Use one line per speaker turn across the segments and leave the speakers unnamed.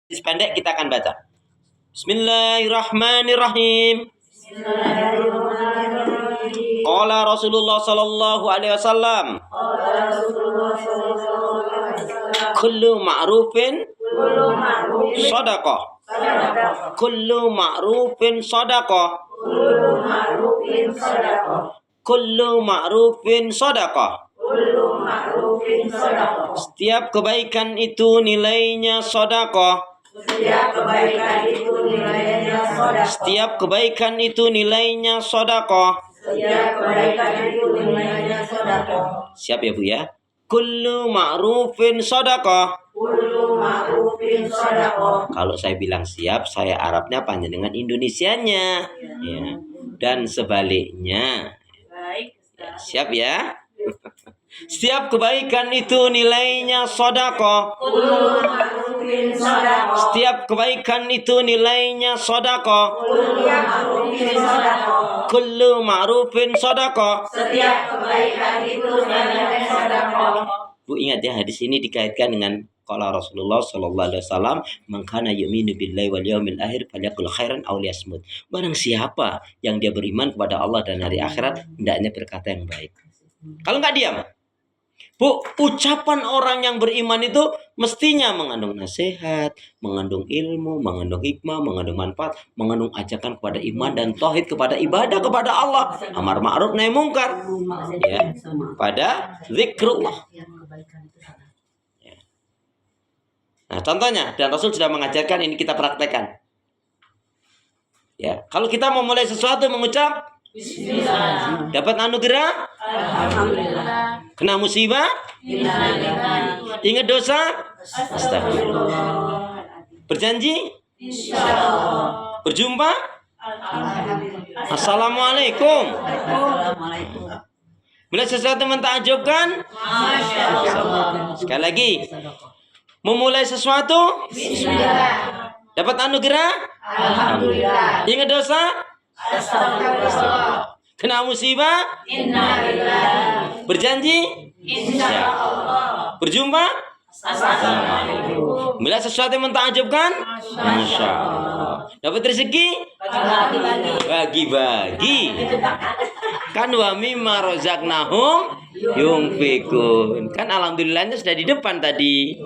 Pendek kita akan baca. Bismillahirrahmanirrahim. Qala Rasulullah sallallahu alaihi wasallam. Kullu ma'rufin shadaqah. Kullu ma'rufin shadaqah. Kullu ma'rufin shadaqah. Setiap kebaikan itu nilainya sedekah. Setiap kebaikan itu nilainya sedekah. Setiap kebaikan itu nilainya sedekah. Setiap kebaikan itu nilainya sedekah. Siap ya Bu ya? Kullu ma'rufin sedekah. Kullu ma'rufin sedekah. Kalau saya bilang siap, saya Arabnya panjenengan Indonesianya. Ya. Dan sebaliknya. Ya, siap ya? Setiap kebaikan itu nilainya sedekah. Setiap kebaikan itu nilainya sedekah. Kullu ma'rufin sedekah. Setiap kebaikan itu nilainya sedekah. Bu ingat ya, hadis ini dikaitkan dengan qala Rasulullah sallallahu alaihi wasallam, "Man kana yu'minu billahi wal yawmil akhir falyaqul khairan aw liyasmut." Barang siapa yang dia beriman kepada Allah dan hari akhirat, hendaknya berkata yang baik. Kalau enggak diam. Bu, ucapan orang yang beriman itu mestinya mengandung nasihat, mengandung ilmu, mengandung hikmah, mengandung manfaat, mengandung ajakan kepada iman dan tauhid, kepada ibadah kepada Allah, amar ma'ruf nahi mungkar, ya, pada zikrullah. Ya. Nah, contohnya, dan Rasul sudah mengajarkan, ini kita praktekkan. Ya, kalau kita mau mulai sesuatu mengucap Bismillah. Dapat anugerah? Alhamdulillah. Kena musibah? Ingat dosa? Astagfirullah. Berjanji? Insyaallah. Berjumpa? Alhamdulillah. Assalamualaikum. Melihat sesuatu mentakjubkan? Masya Allah. Sekali lagi. Memulai sesuatu? Bismillah. Dapat anugerah? Alhamdulillah. Ingat dosa? Astagfirullah. Kena musibah? Innalillah. Berjanji? Insyaallah. Berjumpa? Assalamualaikum. Melihat sesuatu yang mentakjubkan? Masya Allah. Dapat rezeki? Bagi-bagi. Kan wa mimma razaqnahum yunfikun. Kan alhamdulillahnya sudah di depan tadi.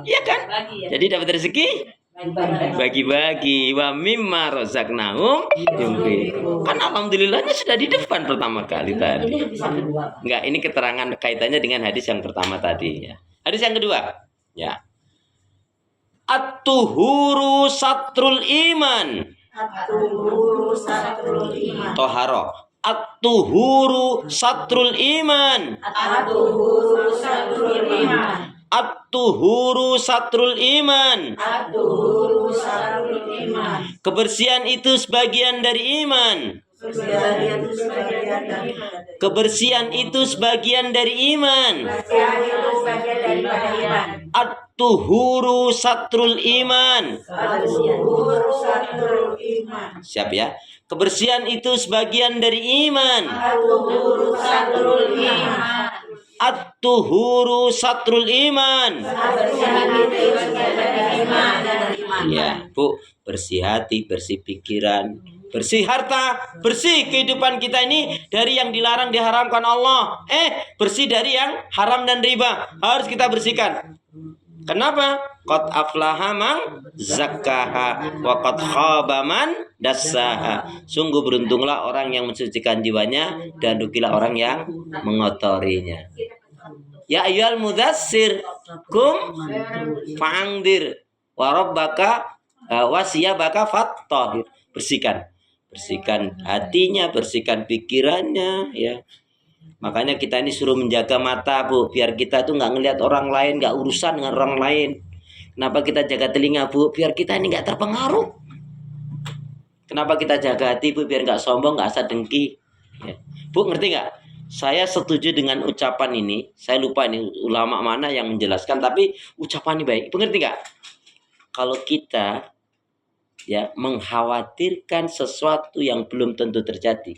Iya kan? Jadi dapat rezeki? Bagi-bagi. Wa mimma razaqnahum yunfikun. Kan alhamdulillahnya sudah di depan pertama kali tadi. Enggak, ini keterangan kaitannya dengan hadis yang pertama tadi ya. Hadis yang kedua, ya. At-tuhuru satrul iman. At-tuhuru satrul iman. Toharo. At-tuhuru satrul iman. At-tuhuru satrul iman. At-tuhuru satrul iman. At-tuhuru satrul iman. Kebersihan itu sebagian dari iman. Kebersihan itu sebagian dari iman. At-tuhuru satrul iman. Siap ya? Kebersihan itu sebagian dari iman. At-tuhuru satrul iman. At-tuhuru satrul iman. Ya, Bu, bersih hati, bersih pikiran, bersih harta, bersih kehidupan kita ini dari yang dilarang diharamkan Allah. Bersih dari yang haram dan riba. Harus kita bersihkan. Kenapa? Qad aflaha man zakkaha wa qad khaba man dassaha. Sungguh beruntunglah orang yang mensucikan jiwanya dan rugilah orang yang mengotorinya. Ya ayyuhal mudassir kum fa'angdir wa rabbaka wasiyabaka fattahir. Bersihkan hatinya, bersihkan pikirannya ya. Makanya kita ini suruh menjaga mata, Bu, biar kita tuh nggak ngelihat orang lain, nggak urusan dengan orang lain. Kenapa kita jaga telinga, Bu? Biar kita ini nggak terpengaruh. Kenapa kita jaga hati, Bu? Biar nggak sombong, nggak asa dengki ya. Bu, ngerti nggak? Saya setuju dengan ucapan ini. Saya lupa ini ulama mana yang menjelaskan, tapi ucapan ini baik. Pengerti nggak? Kalau kita ya mengkhawatirkan sesuatu yang belum tentu terjadi,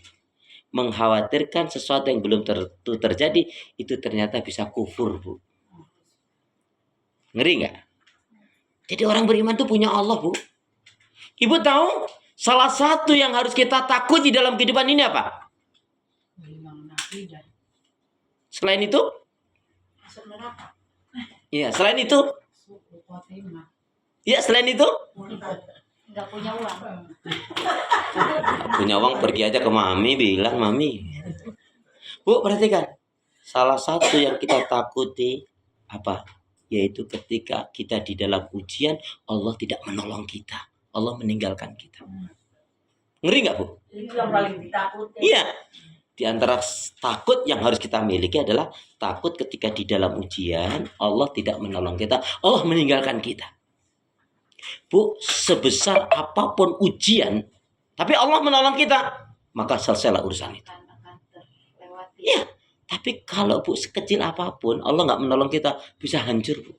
mengkhawatirkan sesuatu yang belum tentu terjadi, itu ternyata bisa kufur, Bu. Ngeri nggak? Jadi orang beriman itu punya Allah, Bu. Ibu tahu salah satu yang harus kita takuti dalam kehidupan ini apa? Selain itu? Iya, selain itu? Iya, selain itu?
Nggak punya uang.
Punya uang pergi aja ke mami, bilang mami. Bu, perhatikan. Salah satu yang kita takuti apa? Yaitu ketika kita di dalam ujian, Allah tidak menolong kita. Allah meninggalkan kita. Ngeri nggak, Bu?
Itu yang paling ditakuti.
Iya. Di antara takut yang harus kita miliki adalah takut ketika di dalam ujian, Allah tidak menolong kita. Allah meninggalkan kita. Bu, sebesar apapun ujian, tapi Allah menolong kita, maka selesailah urusan itu. Iya. Tapi kalau Bu sekecil apapun Allah nggak menolong kita, bisa hancur, Bu.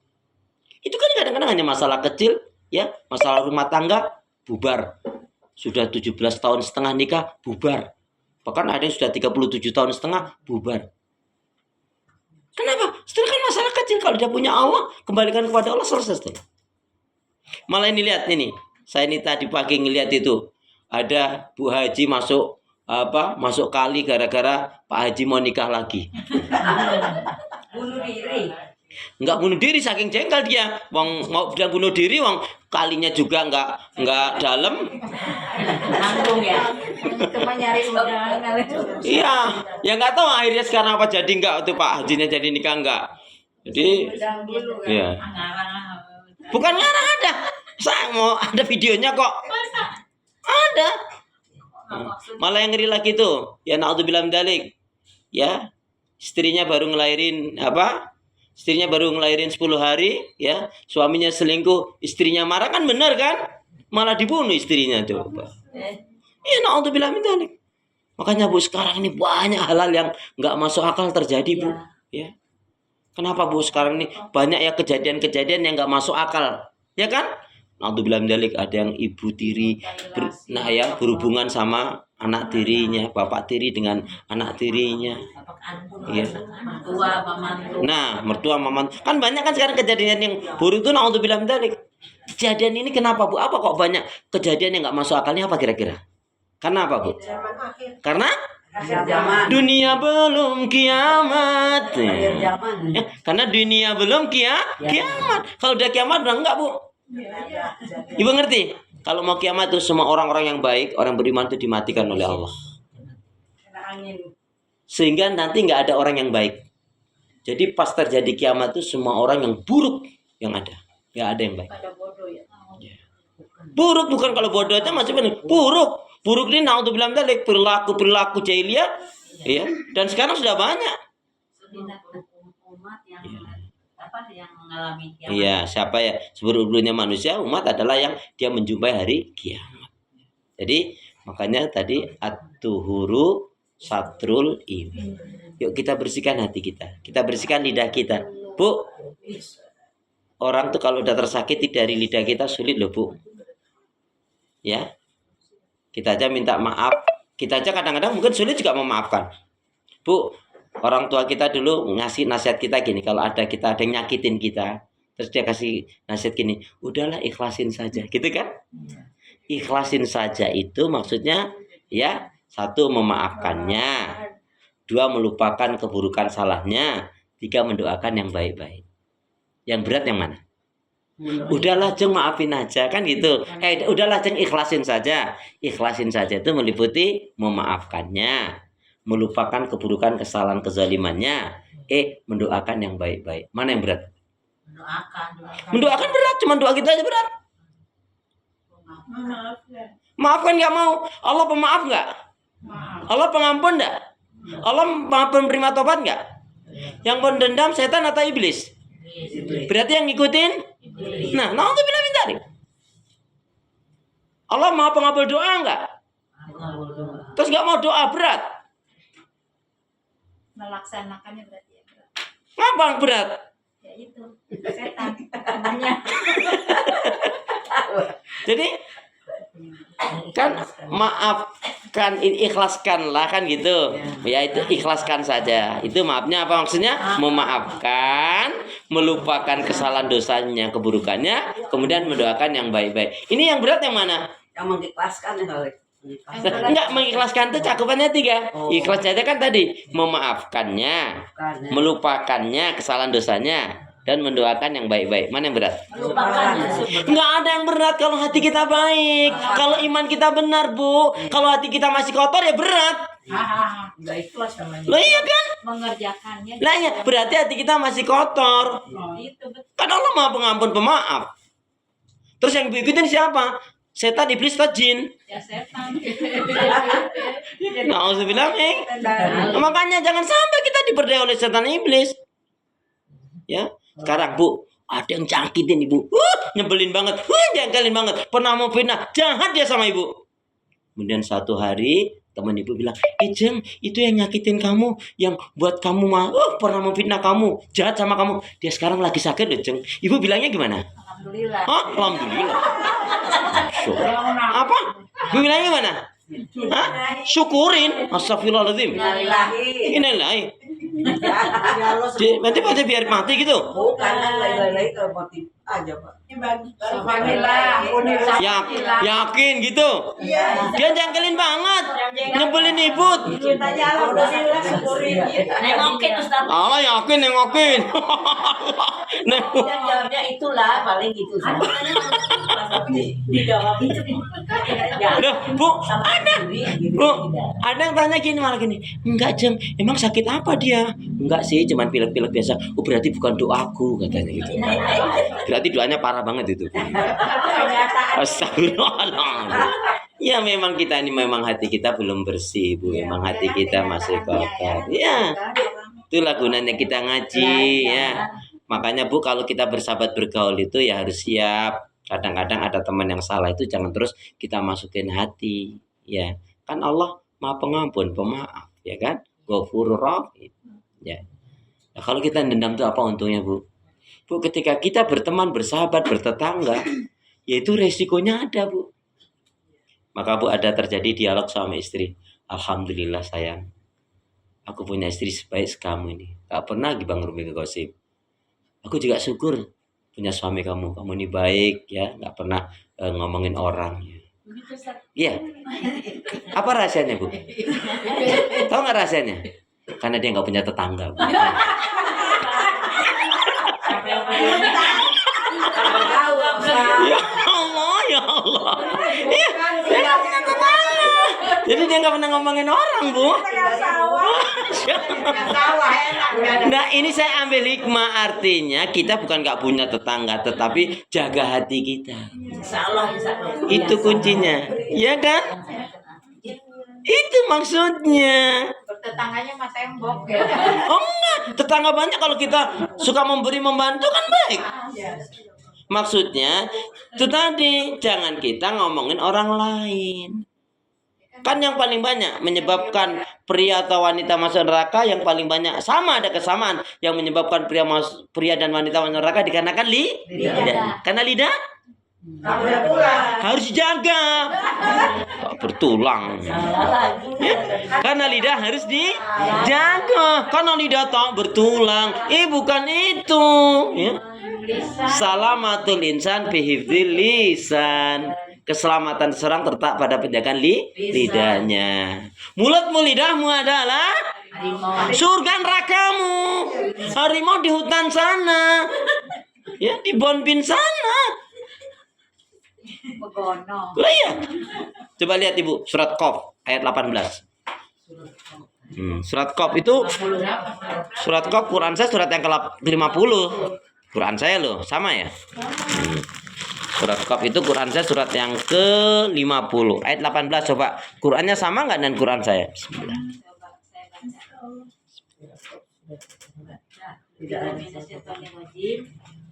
Itu kan kadang-kadang hanya masalah kecil, ya, masalah rumah tangga, bubar. Sudah 17 tahun setengah nikah, bubar. Bahkan ada yang sudah 37 tahun setengah, bubar. Kenapa? Setelah kan masalah kecil, kalau dia punya Allah, kembalikan kepada Allah, selesai. Malah ini lihat ini, saya ini tadi pagi ngelihat itu, ada Bu Haji masuk kali gara-gara Pak Haji mau nikah lagi.
Bunuh diri.
Enggak bunuh diri, saking jengkel dia. Wong mau bilang bunuh diri, wong kalinya juga enggak dalam.
Nanggung ya. Cuma nyari undangan.
Iya, ya enggak tahu akhirnya sekarang apa jadi enggak tuh Pak Hajinya jadi nikah enggak. Jadi ya. Bukan ngarang ada. Saya mau ada videonya kok. Ada. Malah yang ngeri lagi tuh, ya naudzubillah min dzalik. Ya, istrinya baru ngelahirin 10 hari, ya. Suaminya selingkuh, istrinya marah, kan benar kan? Malah dibunuh istrinya tuh. Ya naudzubillah min dzalik. Makanya Bu, sekarang ini banyak hal-hal yang enggak masuk akal terjadi, Bu. Ya. Kenapa, Bu, sekarang ini banyak ya kejadian-kejadian yang enggak masuk akal. Ya kan? Naudzubillah min dzalik, ada yang ibu tiri berhubungan sama anak tirinya, bapak tiri dengan anak tirinya. Iya. Nah, mertua maman. Kan banyak kan sekarang kejadian yang buruk itu, naudzubillah min dzalik. Kejadian ini kenapa, Bu? Apa kok banyak kejadian yang enggak masuk akalnya, apa kira-kira? Karena apa, Bu? Karena dunia belum kiamat. Ya, karena dunia belum kiamat. Kalau udah kiamat udah enggak, Bu? Ibu ngerti? Kalau mau kiamat itu semua orang-orang yang baik, orang beriman itu dimatikan oleh Allah. Sehingga nanti nggak ada orang yang baik. Jadi pas terjadi kiamat itu semua orang yang buruk yang ada. Nggak ada yang baik. Buruk bukan, kalau bodoh aja masih benar. Buruk ini naudzubillah min dzalik, perilaku jahiliyah, ya. Dan sekarang sudah banyak.
Yang mengalami kiamat.
Iya, siapa ya? Sebelum-sebelumnya manusia, umat adalah yang dia menjumpai hari kiamat. Jadi makanya tadi at-tuhuru satrul iman. Yuk kita bersihkan hati kita. Kita bersihkan lidah kita. Bu, orang tuh kalau udah tersakiti dari lidah kita sulit loh, Bu. Ya. Kita aja minta maaf. Kita aja kadang-kadang mungkin sulit juga memaafkan. Bu, orang tua kita dulu ngasih nasihat kita gini, kalau ada yang nyakitin kita, terus dia kasih nasihat gini, udahlah ikhlasin saja, gitu kan? Ikhlasin saja itu maksudnya ya, 1 memaafkannya, 2 melupakan keburukan salahnya, 3 mendoakan yang baik-baik. Yang berat yang mana? Udahlah Jeng, maafin aja kan gitu. Udahlah Jeng, ikhlasin saja. Ikhlasin saja itu meliputi memaafkannya, melupakan keburukan, kesalahan, kezalimannya, mendoakan yang baik-baik. Mana yang berat? Mendoakan berat, cuma doa kita aja berat. Maafkan nggak mau. Allah pemaaf nggak? Allah pengampun nggak? Allah penerima tobat nggak? Yang pendendam setan atau iblis? Berarti yang ngikutin. Nah, naudzubillah min dzalik. Allah mau pengabul doa nggak? Terus nggak mau doa, berat.
Melaksanakannya berarti ya berat.
Ngapa berat?
Ya itu, setan temannya.
Jadi kan maafkan, ikhlaskanlah kan gitu. Ya itu ikhlaskan saja. Itu maafnya apa maksudnya? Memaafkan, melupakan kesalahan dosanya, keburukannya, kemudian mendoakan yang baik-baik. Ini yang berat yang mana?
Yang mengikhlaskan ya kali.
Enggak, mengikhlaskan itu cakupannya 3.
Oh.
Ikhlasnya itu kan tadi memaafkannya,
Bukan, ya.
melupakannya kesalahan dosanya, dan mendoakan yang baik-baik. Mana yang berat?
Melupakannya.
Nggak ada yang berat kalau hati kita baik, kalau iman kita benar, Bu. Kalau hati kita masih kotor ya berat.
Nggak ikhlas namanya.
Loh iya kan?
Mengerjakannya.
Nah ya, berarti hati kita masih kotor.
Itu betul.
Kan Allah Maha Pengampun Pemaaf. Terus yang ikutin siapa? Setan, iblis, atau jin?
Ya setan.
Nauzubillah min. Makanya jangan sampai kita diberdaya oleh setan iblis. Ya, sekarang Bu, ada yang jangkitin Ibu. Nyebelin banget. Jangkalin banget. Pernah mau fitnah, jahat dia sama Ibu. Kemudian satu hari teman Ibu bilang, Jeng, itu yang nyakitin kamu, yang buat kamu pernah memfitnah kamu, jahat sama kamu. Dia sekarang lagi sakit loh, Jeng. Ibu bilangnya gimana?
Alhamdulillah.
Alhamdulillah. Apa? Ibu bilangnya gimana? Syukurin. Astagfirullahaladzim. Innalillahi. Nanti pada biar mati gitu.
Bukan kan lain-lain kalau mati aja Pak.
Yakin gitu. Dia jangkelin banget. Nyebelin Ibu.
Nengokin Ustaz.
Allah yakin nengokin.
Jawabnya itulah paling gitu. Dijawab itu.
Udah, Bu, ada. Bu, ada yang tanya gini malah gini. Enggak, Jeng. Emang sakit apa dia? Enggak sih, cuman pilek-pilek biasa. Oh, berarti bukan doaku katanya gitu. Berarti doanya parah banget itu. Astagfirullahaladzim. Ya memang kita ini memang hati kita belum bersih, Bu. Memang hati kita masih kotor. Ya. Itulah gunanya kita ngaji ya. Makanya Bu, kalau kita bersahabat bergaul itu ya harus siap. Kadang-kadang ada teman yang salah itu jangan terus kita masukin hati, ya. Kan Allah Maha Pengampun, Pemaaf, ya kan? Ghafurur Rahim. Ya. Nah, kalau kita dendam itu apa untungnya, Bu? Bu, ketika kita berteman, bersahabat, bertetangga, yaitu resikonya ada, Bu. Maka Bu, ada terjadi dialog sama istri. Alhamdulillah sayang, aku punya istri sebaik kamu ini. Tak pernah gibang rumi gosip. Aku juga syukur punya suami kamu. Kamu ini baik ya, nggak pernah ngomongin orang. Iya. Apa rahasianya, Bu? Tahu nggak rahasianya? Karena dia nggak punya tetangga, Bu. Ya Allah, ya Allah. Iya, dia nggak punya tetangga. Jadi dia nggak pernah ngomongin orang, Bu. Nah, ini saya ambil hikmah, artinya kita bukan nggak punya tetangga, tetapi jaga hati kita. Itu kuncinya, ya kan? Itu maksudnya.
Tetangganya Mas Embok ya.
Oh enggak, tetangga banyak kalau kita suka memberi membantu kan baik. Maksudnya itu tadi, jangan kita ngomongin orang lain. Kan yang paling banyak menyebabkan pria atau wanita masuk neraka, yang paling banyak sama ada kesamaan yang menyebabkan pria dan wanita masuk neraka dikarenakan lidah. Karena lidah harus dijaga. Bertulang. Ya. Karena lidah harus dijaga. Karena lidah tak bertulang. Bukan itu. Ya. Salamatul insan bihifdzil lisan. Keselamatan seseorang terletak pada penjagaan lidahnya. Mulutmu, lidahmu adalah surga nerakamu. Harimau di hutan sana. Ya, di Bonbin sana.
Begono.
Lah iya. Coba lihat Ibu, surat Qaf ayat 18. Surat Qaf itu surat Qaf Quran saya surat yang ke-50. Quran saya loh, sama ya? Surat Qaf itu Quran saya surat yang ke-50 ayat 18. Coba Qurannya sama nggak dengan Quran saya? Bismillah.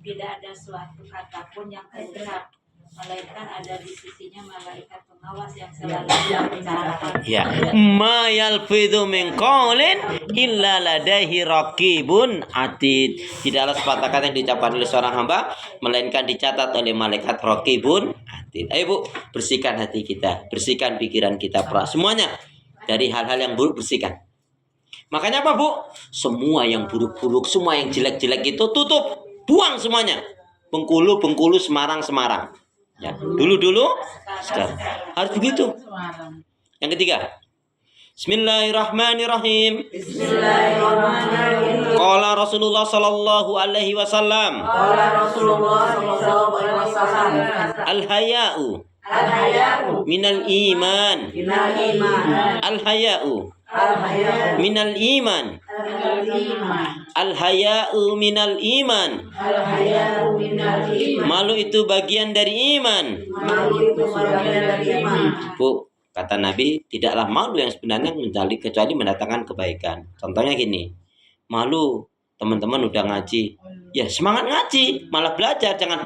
Tidak ada suatu kata pun yang terucap, melainkan ada di sisinya malaikat pengawas yang selalu membicarakan.
Ya, ma yalfidhu min qaulin illa ladaihi raqibun atid. Tidaklah sepatah kata yang diucapkan oleh seorang hamba melainkan dicatat oleh malaikat raqibun atid. Ayo Bu, bersihkan hati kita, bersihkan pikiran kita, semuanya dari hal-hal yang buruk bersihkan. Makanya apa, Bu? Semua yang buruk-buruk, semua yang jelek-jelek itu tutup, buang semuanya. Bengkulu, Semarang. Ya, dulu, sekarang. Harus begitu. Yang ketiga, Bismillahirrahmanirrahim.
Bismillahirrahmanirrahim.
Qala Rasulullah sallallahu alaihi wasallam.
Qala Rasulullah sallallahu alaihi wasallam.
Al-haya'u
Al-haya'u
minal iman.
minal iman.
Al-haya'u
Al-haya'u
minal iman. Al-haya'u minal iman.
Al-haya'u minal iman.
Malu itu bagian dari iman.
Malu itu bagian dari iman.
Bu, kata Nabi, tidaklah malu yang sebenarnya kecuali mendatangkan kebaikan. Contohnya gini, malu teman-teman udah ngaji, ya semangat ngaji, malah belajar. Jangan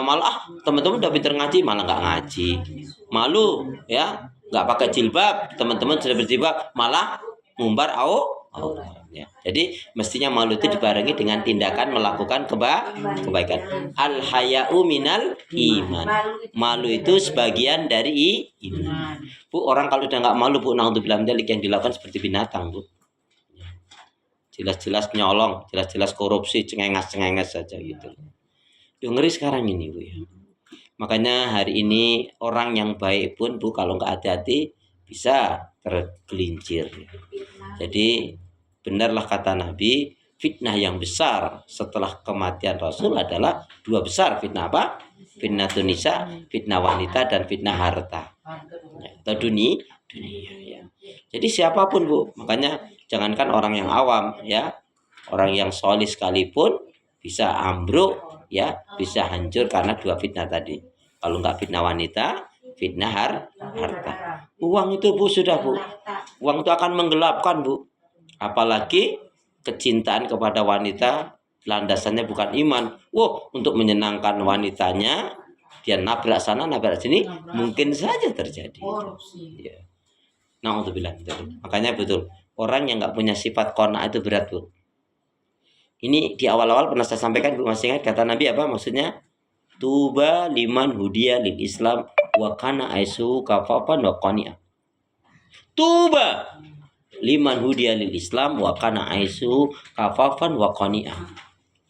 malah teman-teman udah pinter ngaji malah nggak ngaji. Malu ya, nggak pakai jilbab, teman-teman sudah berjilbab malah ngumbar aurat. Ya. Jadi mestinya malu itu dibarengi dengan tindakan melakukan kebaikan. Al-haya'u minal iman. Malu itu sebagian dari iman. Bu, orang kalau udah nggak malu, Bu, naudzubillah min dzalik, yang dilakukan seperti binatang, Bu. Jelas-jelas nyolong, jelas-jelas korupsi, cengenges saja gitu. Duh, ngeri sekarang ini, Bu ya. Makanya hari ini orang yang baik pun, Bu, kalau nggak hati-hati bisa tergelincir. Jadi benarlah kata Nabi, fitnah yang besar setelah kematian Rasul adalah dua besar. Fitnah apa? Fitnah nisa, fitnah wanita, dan fitnah harta. Atau dunia. Ya. Jadi siapapun, Bu, makanya jangankan orang yang awam, ya, orang yang solih sekalipun bisa ambruk, ya, bisa hancur karena dua fitnah tadi. Kalau nggak fitnah wanita, fitnah harta. Uang itu, Bu, sudah, Bu. Uang itu akan menggelapkan, Bu. Apalagi kecintaan kepada wanita landasannya bukan iman. Untuk menyenangkan wanitanya dia nabrak sana nabrak sini, mungkin saja terjadi. Ya. Na'udzubillah. Makanya betul, orang yang nggak punya sifat qanaah itu berat, Bu. Ini di awal-awal pernah saya sampaikan, Bu, masih ingat kata Nabi apa maksudnya? Tuba liman hudiya lil Islam wa kana aisu kafafan wa qani'ah. Tuba liman hudiya lil Islam wa kana aisu kafafan wa qani'ah.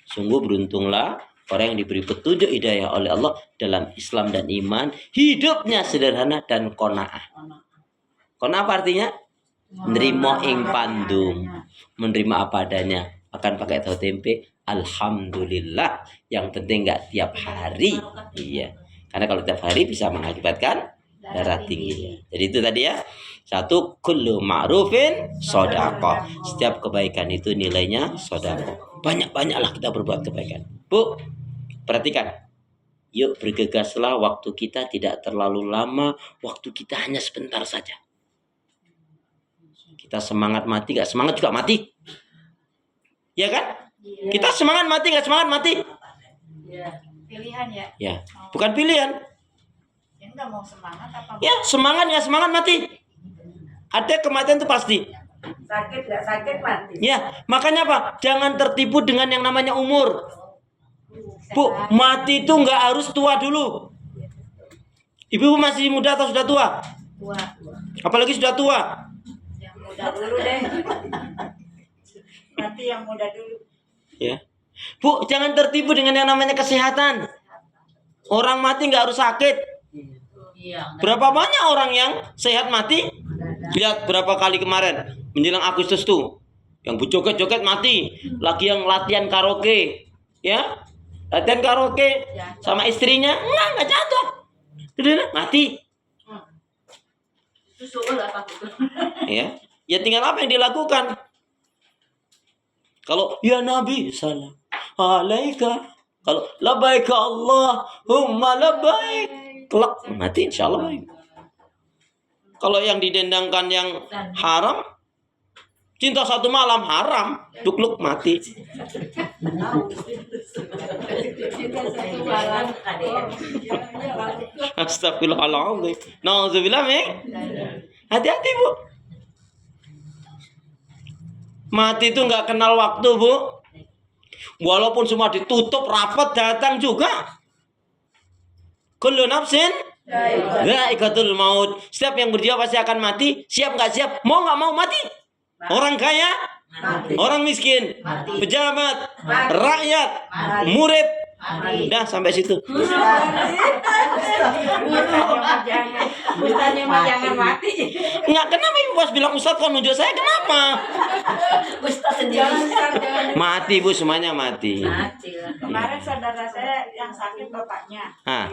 Sungguh beruntunglah orang yang diberi petunjuk hidayah oleh Allah dalam Islam dan iman, hidupnya sederhana dan qanaah. Qanaah apa artinya? Menerima ing pandum, menerima apa adanya, akan pakai tahu tempe, alhamdulillah. Yang penting nggak tiap hari. Iya. Karena kalau tiap hari bisa mengakibatkan darah tinggi. Jadi itu tadi ya. Satu, kullu ma'rufin shadaqah. Setiap kebaikan itu nilainya shadaqah. Banyak-banyaklah kita berbuat kebaikan. Bu, perhatikan. Yuk bergegaslah, waktu kita tidak terlalu lama, waktu kita hanya sebentar saja. Kita semangat mati, gak semangat juga mati. Ya kan? Kita semangat mati, gak semangat mati.
Pilihan ya.
Ya, bukan pilihan.
Ya enggak mau semangat apa?
Ya, semangat gak semangat mati. Ada kematian itu pasti.
Sakit nggak sakit mati.
Ya, makanya apa? Jangan tertipu dengan yang namanya umur. Bu, mati itu nggak harus tua dulu. Ibu masih muda atau sudah tua?
Tua.
Apalagi sudah tua.
Yang muda dulu deh. Mati yang muda dulu.
Ya, Bu, jangan tertipu dengan yang namanya kesehatan. Orang mati nggak harus sakit.
Iya.
Berapa banyak orang yang sehat mati? Lihat berapa kali kemarin menjelang Agustus tuh, yang joget-joget mati, lagi yang latihan karaoke, ya, latihan karaoke sama istrinya, nggak jatuh, mati.
Itu soal apa itu?
Ya tinggal apa yang dilakukan. Kalau ya Nabi salam alaika, kalau labbaika Allahumma labbaik, kelak mati insyaallah. Kalau yang didendangkan yang haram, cinta satu malam haram, dukluk mati. Astagfirullahaladzim. Nauzubillah, hati-hati, Bu. Mati itu nggak kenal waktu, Bu. Walaupun semua ditutup rapat, datang juga. Kullu nafsin dha'iqatul maut. Setiap yang berjiwa pasti akan mati. Siap nggak siap, mau nggak mau mati. Orang kaya, orang miskin, pejabat, rakyat, murid, Udah sampai situ.
Ustaznya mah jangan mati.
Enggak, kenapa Ibu pas bilang Ustaz kok nunjuk saya, kenapa?
Ustaz sendiri.
Mati Bu, semuanya mati.
Kemarin saudara saya yang sakit bapaknya.
Ah.